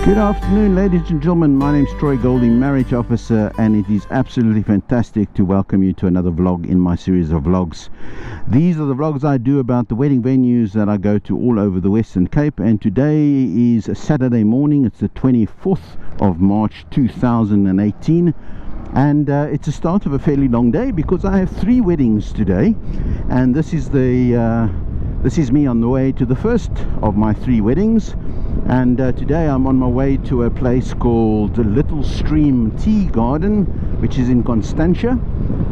Good afternoon, ladies and gentlemen. My name is Troy Goldie, marriage officer, and it is absolutely fantastic to welcome you to another vlog in my series of vlogs. These are the vlogs I do about the wedding venues that I go to all over the Western Cape, and today is a Saturday morning. It's the 24th of March 2018, and it's the start of a fairly long day because I have 3 weddings today, and this is me on the way to the first of my 3 weddings. And today I'm on my way to a place called the Little Stream Tea Garden, which is in Constantia,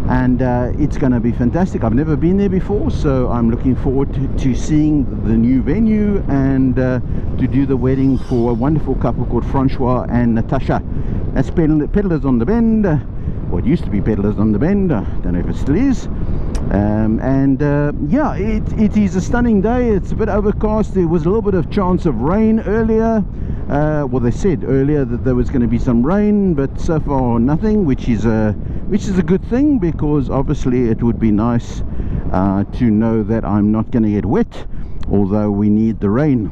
and it's going to be fantastic. I've never been there before, so I'm looking forward to seeing the new venue and to do the wedding for a wonderful couple called Francois and Natacha. That's Peddlers on the Bend, what used to be Peddlers on the Bend. I don't know if it still is. Yeah, it is a stunning day. It's a bit overcast. There was a little bit of chance of rain earlier. Well, they said earlier that there was going to be some rain, but so far nothing, which is a good thing, because obviously it would be nice to know that I'm not going to get wet, although we need the rain.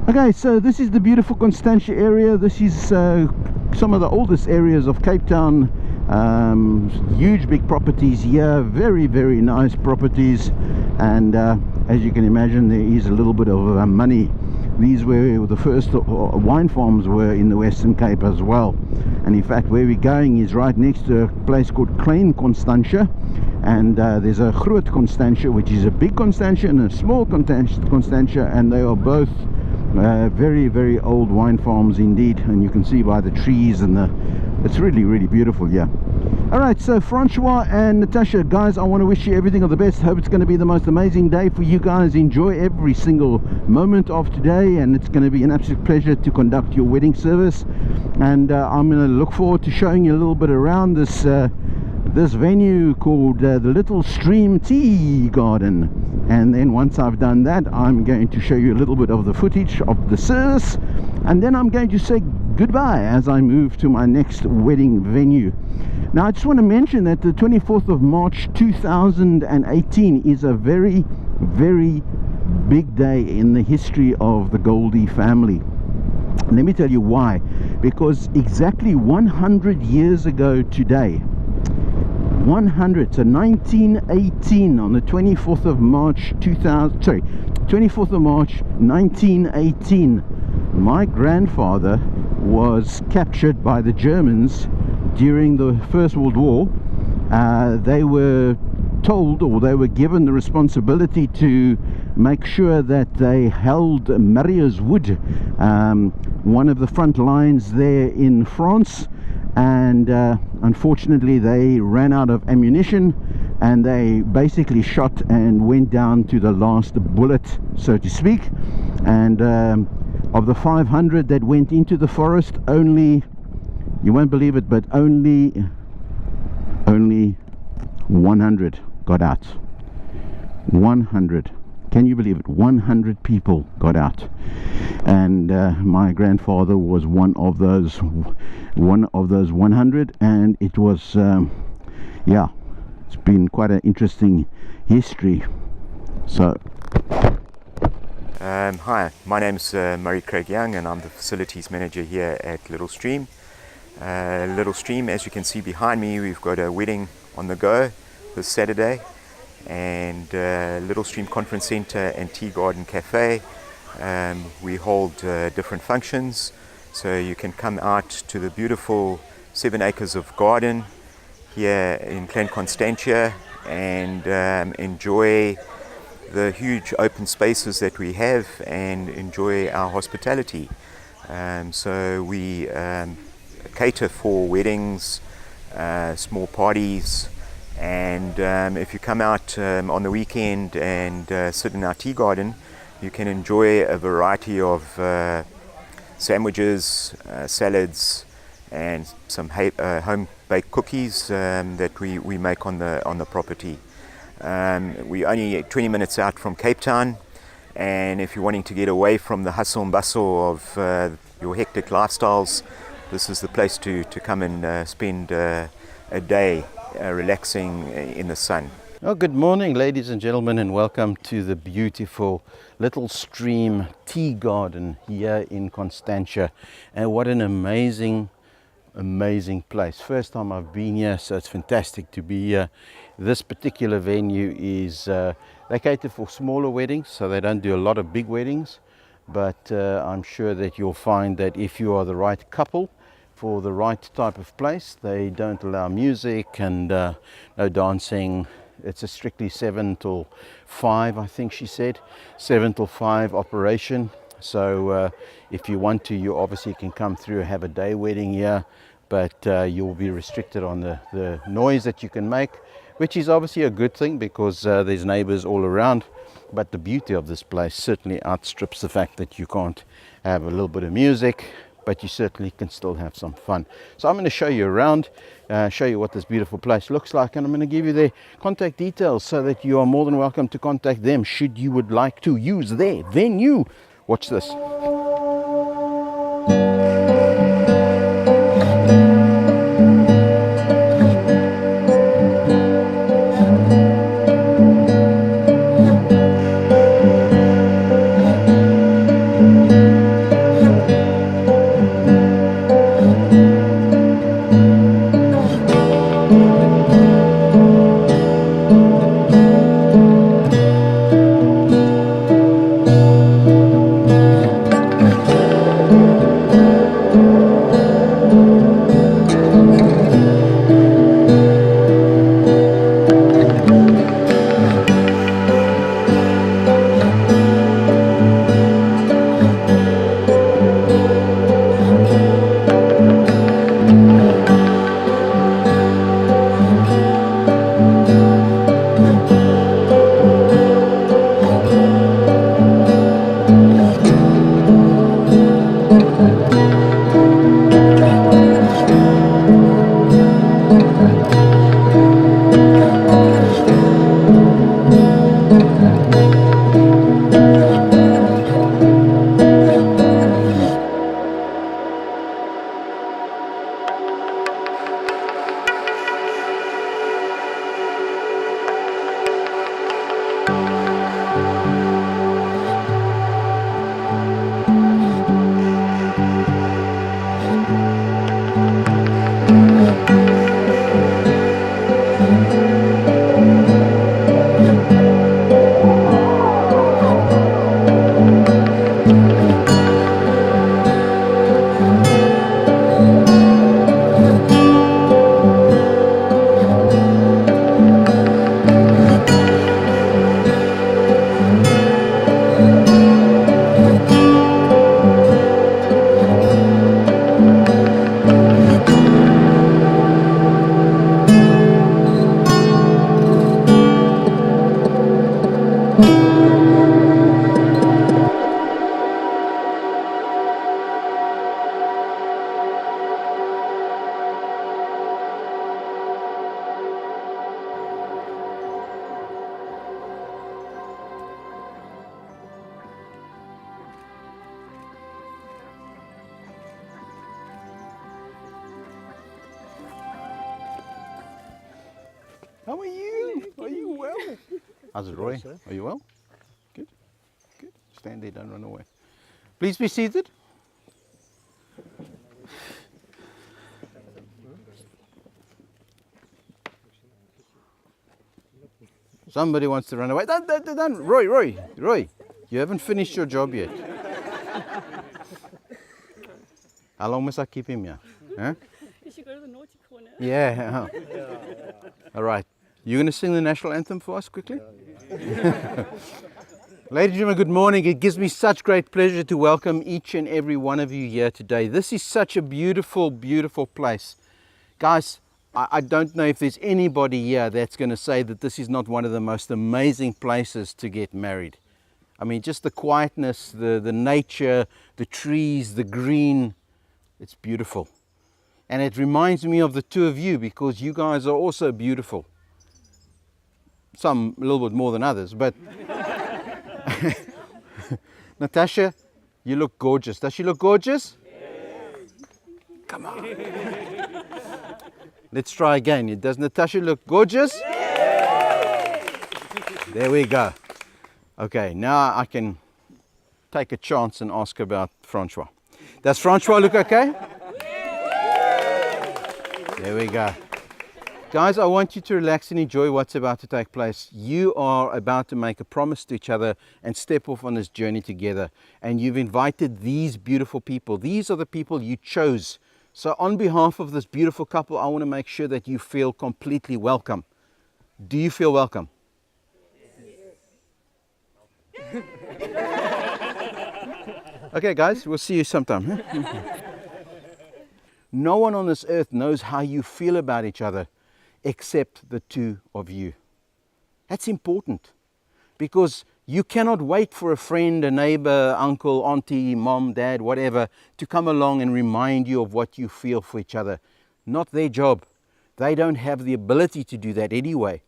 Okay, so this is the beautiful Constantia area. This is some of the oldest areas of Cape Town. Huge big properties here, very nice properties, and as you can imagine, there is a little bit of money. These were the first wine farms were in the Western Cape as well, and in fact where we're going is right next to a place called Klein Constantia, and there's a Groot Constantia, which is a big Constantia, and a small Constantia, and they are both very old wine farms indeed, and you can see by the trees, and it's really beautiful. Yeah. Alright, so Francois and Natacha, guys, I want to wish you everything of the best. Hope it's going to be the most amazing day for you guys. Enjoy every single moment of today, and it's going to be an absolute pleasure to conduct your wedding service. And I'm going to look forward to showing you a little bit around this venue called the Little Stream Tea Garden. And then once I've done that, I'm going to show you a little bit of the footage of the service, and then I'm going to say goodbye as I move to my next wedding venue. Now, I just want to mention that the 24th of March 2018 is a very big day in the history of the Goldie family. Let me tell you why. Because exactly 100 years ago today, 1918, on the 24th of March 1918, my grandfather was captured by the Germans during the First World War. They were told, or they were given the responsibility to make sure that they held Marius Wood, one of the front lines there in France, and unfortunately they ran out of ammunition, and they basically shot and went down to the last bullet, so to speak. And of the 500 that went into the forest, only, you won't believe it, but only 100 got out. 100. Can you believe it? 100 people got out, and my grandfather was one of those 100, and it was yeah, it's been quite an interesting history. So hi, my name's Murray Craig Young, and I'm the facilities manager here at Little Stream. Little Stream, as you can see behind me, we've got a wedding on the go this Saturday, and Little Stream Conference Centre and Tea Garden Cafe. We hold different functions, so you can come out to the beautiful 7 acres of garden here in Klein Constantia and enjoy the huge open spaces that we have and enjoy our hospitality. So we cater for weddings, small parties, and if you come out on the weekend and sit in our tea garden, you can enjoy a variety of sandwiches, salads, and some home-baked cookies that we make on the property. We're only 20 minutes out from Cape Town, and if you're wanting to get away from the hustle and bustle of your hectic lifestyles, this is the place to come and spend a day relaxing in the sun. Oh, good morning, ladies and gentlemen, and welcome to the beautiful Little Stream Tea Garden here in Constantia. And what an amazing place. First time I've been here, so it's fantastic to be here. This particular venue is they cater for smaller weddings, so they don't do a lot of big weddings, but I'm sure that you'll find that if you are the right couple for the right type of place, they don't allow music and no dancing. It's a strictly 7 till 5, I think she said, 7 till 5 operation. So if you want to, you obviously can come through, have a day wedding here, but you'll be restricted on the noise that you can make, which is obviously a good thing because there's neighbors all around. But the beauty of this place certainly outstrips the fact that you can't have a little bit of music, but you certainly can still have some fun. So I'm going to show you around, show you what this beautiful place looks like, and I'm going to give you their contact details so that you are more than welcome to contact them should you would like to use their venue. Watch this. How are you? Are you well? How's it, Roy? Are you well? Good. Good. Stand there, don't run away. Please be seated. Somebody wants to run away. Don't. Roy, you haven't finished your job yet. How long must I keep him here? Huh? You should go to the naughty corner. Yeah. All right. You're going to sing the national anthem for us quickly? Ladies and gentlemen, good morning. It gives me such great pleasure to welcome each and every one of you here today. This is such a beautiful, beautiful place. Guys, I don't know if there's anybody here that's going to say that this is not one of the most amazing places to get married. I mean, just the quietness, the nature, the trees, the green, it's beautiful. And it reminds me of the two of you because you guys are also beautiful. Some a little bit more than others, but Natacha, you look gorgeous. Does she look gorgeous? Yes. Come on. Let's try again. Does Natacha look gorgeous? Yes. There we go. Okay, now I can take a chance and ask about Francois. Does Francois look okay? There we go. Guys, I want you to relax and enjoy what's about to take place. You are about to make a promise to each other and step off on this journey together. And you've invited these beautiful people. These are the people you chose. So on behalf of this beautiful couple, I want to make sure that you feel completely welcome. Do you feel welcome? Okay, guys, we'll see you sometime. No one on this earth knows how you feel about each other except the two of you. That's important because you cannot wait for a friend, a neighbor, uncle, auntie, mom, dad, whatever, to come along and remind you of what you feel for each other. Not their job. They don't have the ability to do that anyway.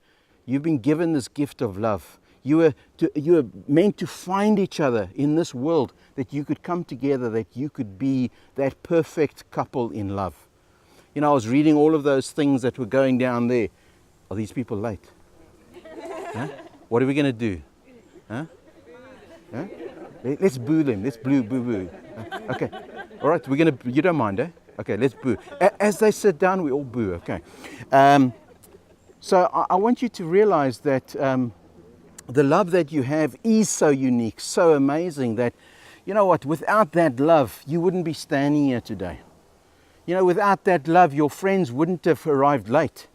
You've been given this gift of love. You were meant to find each other in this world, that you could come together, that you could be that perfect couple in love. You know, I was reading all of those things that were going down there. Are these people late? Huh? What are we going to do? Huh? Huh? Let's boo them. Let's boo. Okay. All right. We're going to. You don't mind, eh? Okay. Let's boo. As they sit down, we all boo. Okay. So I want you to realize that the love that you have is so unique, so amazing that, you know what? Without that love, you wouldn't be standing here today. You know, without that love, your friends wouldn't have arrived late.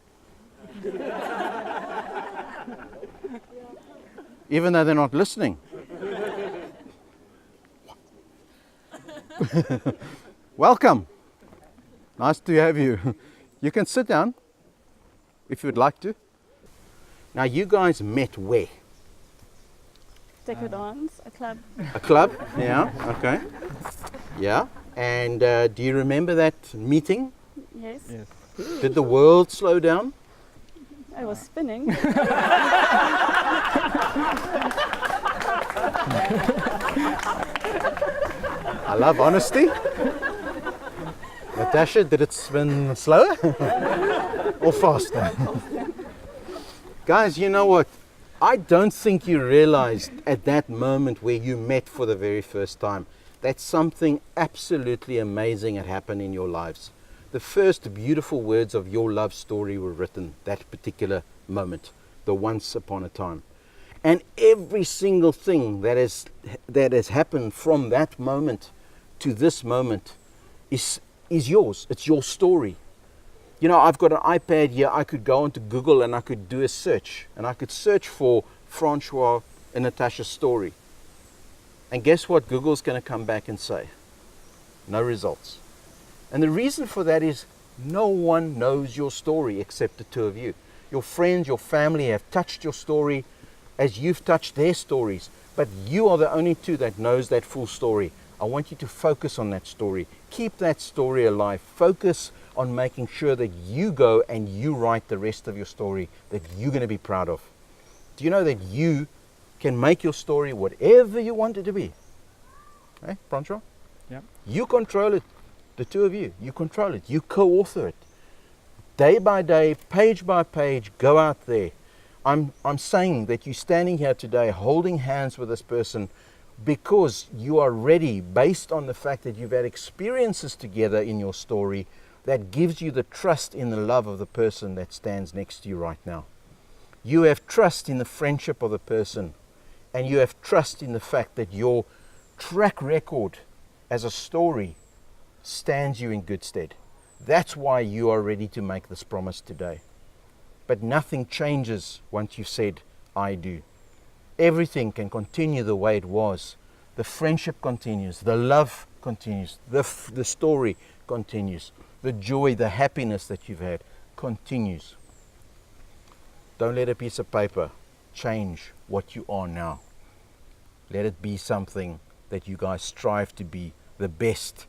Even though they're not listening. Welcome. Nice to have you. You can sit down if you'd like to. Now, you guys met where? Decadence, a club. A club? Yeah, okay. Yeah. And do you remember that meeting? Yes. Did the world slow down? I was spinning. I love honesty. Natasha, did it spin slower or faster? Guys, you know what? I don't think you realized at that moment where you met for the very first time that something absolutely amazing had happened in your lives. The first beautiful words of your love story were written that particular moment, the once upon a time. And every single thing that has happened from that moment to this moment is yours. It's your story. You know, I've got an iPad here. I could go onto Google and I could do a search. And I could search for Francois and Natacha's story. And guess what Google's going to come back and say? No results. And the reason for that is no one knows your story except the two of you. Your friends, your family have touched your story as you've touched their stories. But you are the only two that knows that full story. I want you to focus on that story. Keep that story alive. Focus on making sure that you go and you write the rest of your story that you're going to be proud of. Do you know that you can make your story whatever you want it to be? Hey, Francois? Yeah. You control it. The two of you. You control it. You co-author it. Day by day, page by page, go out there. I'm saying that you're standing here today holding hands with this person because you are ready, based on the fact that you've had experiences together in your story that gives you the trust in the love of the person that stands next to you right now. You have trust in the friendship of the person, and you have trust in the fact that your track record as a story stands you in good stead. That's why you are ready to make this promise today. But nothing changes once you've said, I do. Everything can continue the way it was. The friendship continues, the love continues, the story continues, the joy, the happiness that you've had continues. Don't let a piece of paper change what you are now. Let it be something that you guys strive to be the best.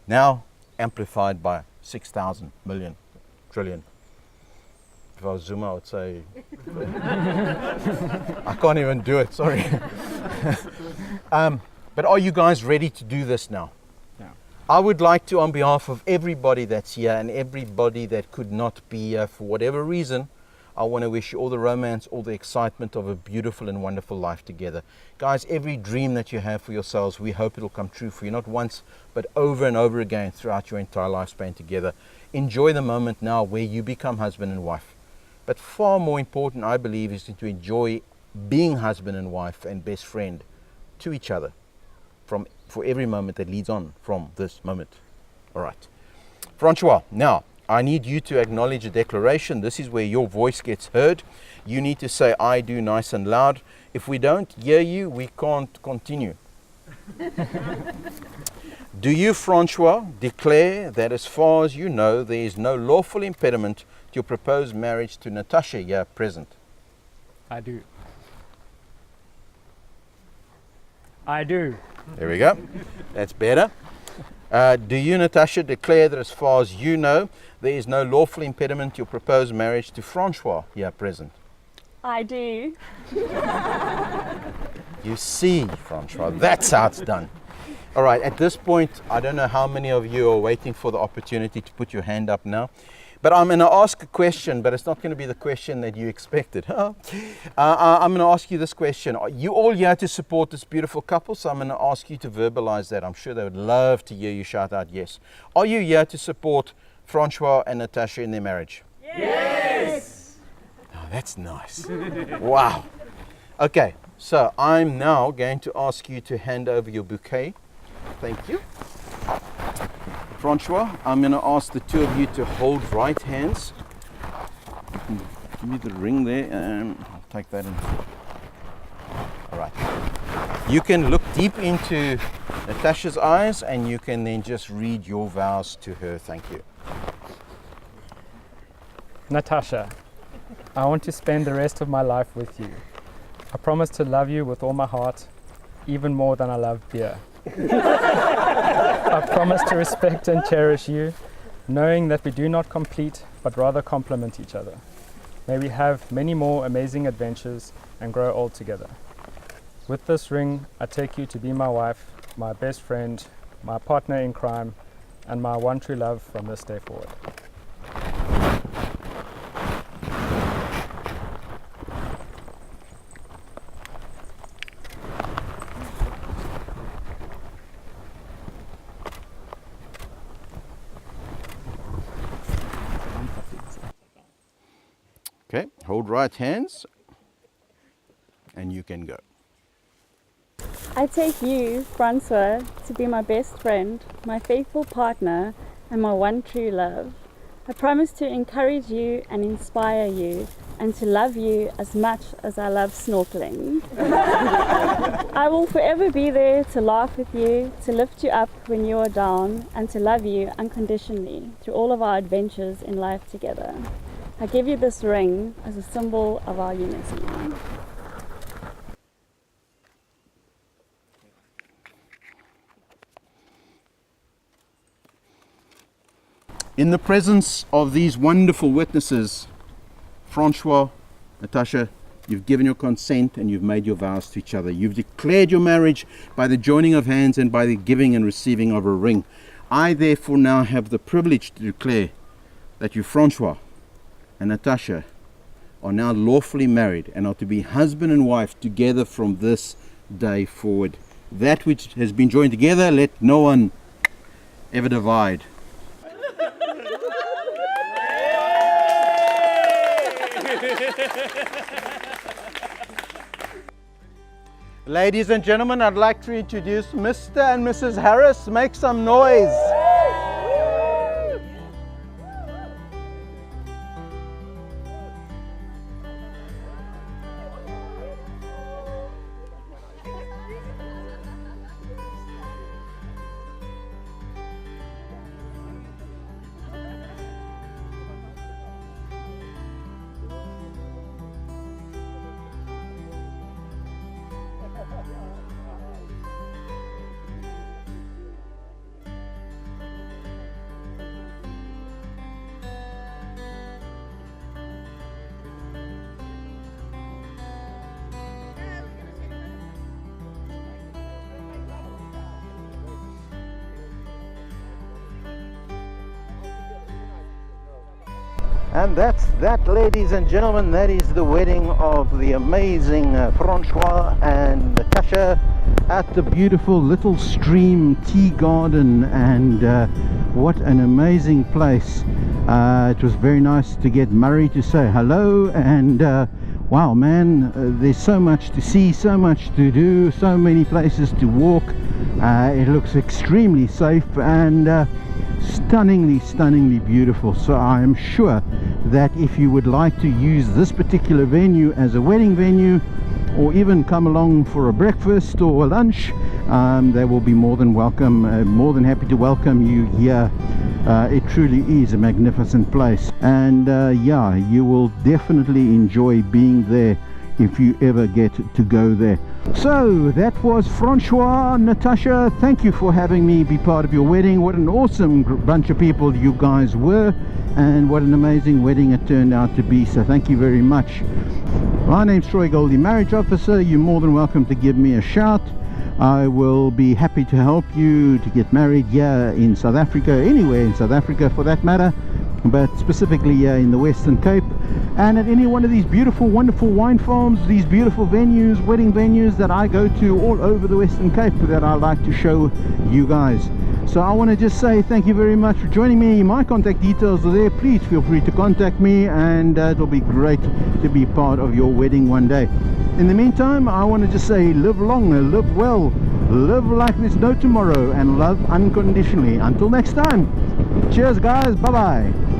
Now amplified by 6,000 million trillion. If I was Zuma, I would say, I can't even do it, sorry. But are you guys ready to do this now? Yeah. I would like to, on behalf of everybody that's here and everybody that could not be here for whatever reason, I I want to wish you all the romance, all the excitement of a beautiful and wonderful life together. Guys, every dream that you have for yourselves, we hope it'll come true for you, not once, but over and over again throughout your entire lifespan together. Enjoy the moment now where you become husband and wife. But far more important, I believe, is to enjoy being husband and wife and best friend to each other for every moment that leads on from this moment. All right. Francois, now, I need you to acknowledge a declaration. This is where your voice gets heard. You need to say, I do, nice and loud. If we don't hear you, we can't continue. Do you, Francois, declare that as far as you know, there is no lawful impediment to your proposed marriage to Natacha here present? I do. I do. There we go. That's better. Do you, Natacha, declare that as far as you know, there is no lawful impediment to your proposed marriage to Francois here present? I do. You see, Francois, that's how it's done. All right, at this point, I don't know how many of you are waiting for the opportunity to put your hand up now. But I'm going to ask a question, but it's not going to be the question that you expected. I'm going to ask you this question. Are you all here to support this beautiful couple? So I'm going to ask you to verbalize that. I'm sure they would love to hear you shout out yes. Are you here to support Francois and Natacha in their marriage? Yes! Oh, that's nice. Wow. Okay, so I'm now going to ask you to hand over your bouquet. Thank you. Francois, I'm going to ask the two of you to hold right hands. You can give me the ring there, and I'll take that in. All right. You can look deep into Natacha's eyes, and you can then just read your vows to her. Thank you. Natacha, I want to spend the rest of my life with you. I promise to love you with all my heart, even more than I love beer. I promise to respect and cherish you, knowing that we do not complete, but rather complement each other. May we have many more amazing adventures and grow old together. With this ring, I take you to be my wife, my best friend, my partner in crime, and my one true love from this day forward. Okay, hold right hands, and you can go. I take you, Francois, to be my best friend, my faithful partner, and my one true love. I promise to encourage you and inspire you, and to love you as much as I love snorkeling. I will forever be there to laugh with you, to lift you up when you are down, and to love you unconditionally through all of our adventures in life together. I give you this ring as a symbol of our unity. In the presence of these wonderful witnesses, Francois, Natacha, you've given your consent and you've made your vows to each other. You've declared your marriage by the joining of hands and by the giving and receiving of a ring. I therefore now have the privilege to declare that you, Francois and Natacha, are now lawfully married and are to be husband and wife together from this day forward. That which has been joined together, let no one ever divide. Ladies and gentlemen, I'd like to introduce Mr. and Mrs. Harris. Make some noise. And that's that, ladies and gentlemen. That is the wedding of the amazing Francois and Natacha at the beautiful Little Stream Tea Garden. And what an amazing place. It was very nice to get Murray to say hello. And wow, man, there's so much to see, so much to do, so many places to walk. It looks extremely safe and stunningly beautiful. So I am sure that if you would like to use this particular venue as a wedding venue, or even come along for a breakfast or a lunch, they will be more than welcome, more than happy to welcome you here. It truly is a magnificent place, and yeah, you will definitely enjoy being there if you ever get to go there. So that was Francois, Natacha. Thank you for having me be part of your wedding. What an awesome bunch of people you guys were, and what an amazing wedding it turned out to be. So thank you very much. My name's Troy Goldie, marriage officer. You're more than welcome to give me a shout. I will be happy to help you to get married here in South Africa, anywhere in South Africa for that matter, but specifically here in the Western Cape, and at any one of these beautiful, wonderful wine farms, these beautiful venues, wedding venues that I go to all over the Western Cape that I like to show you guys. So I want to just say thank you very much for joining me. My contact details are there. Please feel free to contact me, and it'll be great to be part of your wedding one day. In the meantime, I want to just say live long, live well, live like there's no tomorrow, and love unconditionally. Until next time, cheers guys, bye bye.